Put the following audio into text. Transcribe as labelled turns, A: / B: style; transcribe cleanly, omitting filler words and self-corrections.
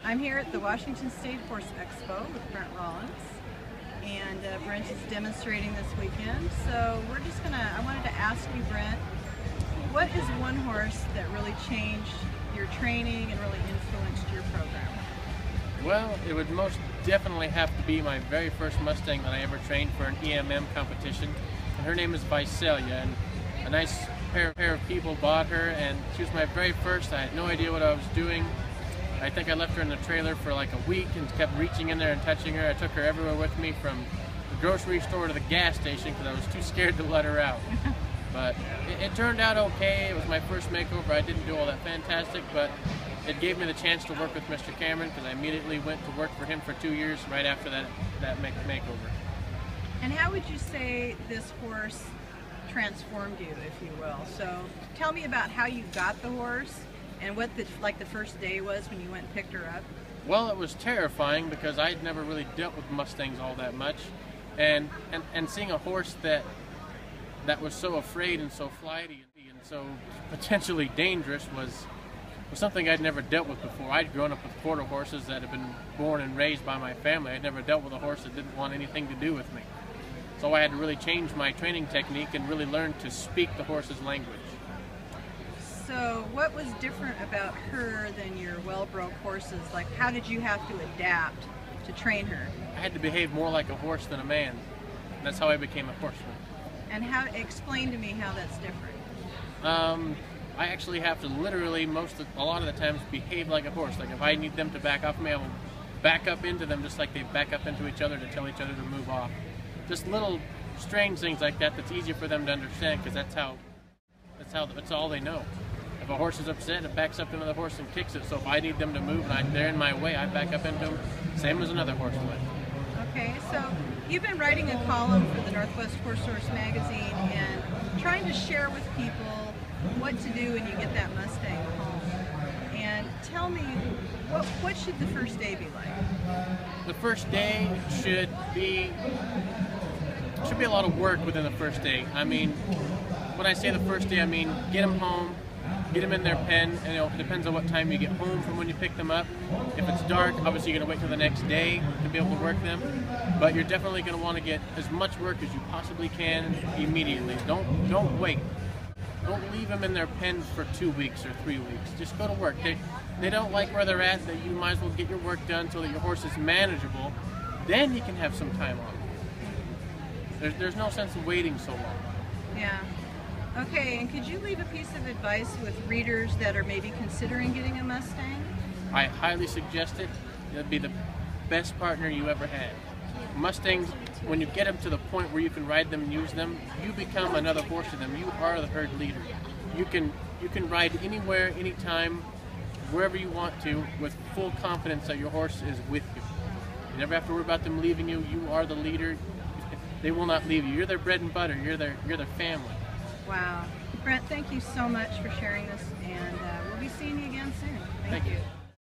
A: I'm here at the Washington State Horse Expo with Brent Rollins, and Brent is demonstrating this weekend. So I wanted to ask you, Brent, what is one horse that really changed your training and really influenced your program?
B: Well, it would most definitely have to be my very first Mustang that I ever trained for an EMM competition. And her name is Visalia, and a nice pair of people bought her, and she was my very first. I had no idea what I was doing. I think I left her in the trailer for like a week and kept reaching in there and touching her. I took her everywhere with me, from the grocery store to the gas station, because I was too scared to let her out. But it turned out okay. It was my first makeover. I didn't do all that fantastic, but it gave me the chance to work with Mr. Cameron, because I immediately went to work for him for 2 years right after that makeover.
A: And how would you say this horse transformed you, if you will? So tell me about how you got the horse and what the first day was when you went and picked her up.
B: Well, it was terrifying because I'd never really dealt with Mustangs all that much, and seeing a horse that was so afraid and so flighty and so potentially dangerous was something I'd never dealt with before. I'd grown up with quarter horses that had been born and raised by my family. I'd never dealt with a horse that didn't want anything to do with me. So I had to really change my training technique and really learn to speak the horse's language.
A: So what was different about her than your well-broke horses? Like, how did you have to adapt to train her?
B: I had to behave more like a horse than a man. And that's how I became a horseman.
A: And explain to me how that's different.
B: I actually have to literally a lot of the times behave like a horse. Like if I need them to back off me, I will back up into them just like they back up into each other to tell each other to move off. Just little strange things like that that's easier for them to understand, because that's all they know. If a horse is upset, it backs up into the horse and kicks it. So if I need them to move and they're in my way, I back up into them, same as another horse would.
A: Okay, so you've been writing a column for the Northwest Horse magazine and trying to share with people what to do when you get that Mustang home. And tell me, what should the first day be like?
B: The first day should be a lot of work within the first day. I mean, when I say the first day, I mean get them home, get them in their pen, and it depends on what time you get home from when you pick them up. If it's dark, obviously you're going to wait till the next day to be able to work them, but you're definitely going to want to get as much work as you possibly can immediately. Don't wait. Don't leave them in their pen for 2 weeks or 3 weeks. Just go to work. They don't like where they're at. That you might as well get your work done so that your horse is manageable. Then you can have some time off. There's no sense of waiting so long.
A: Yeah. Okay, and could you leave a piece of advice with readers that are maybe considering getting a Mustang?
B: I highly suggest it. It'll be the best partner you ever had. Mustangs, when you get them to the point where you can ride them and use them, you become another horse to them. You are the herd leader. You can ride anywhere, anytime, wherever you want to, with full confidence that your horse is with you. You never have to worry about them leaving you. You are the leader. They will not leave you. You're their bread and butter. You're their family.
A: Wow. Brent, thank you so much for sharing this, and we'll be seeing you again soon. Thank you.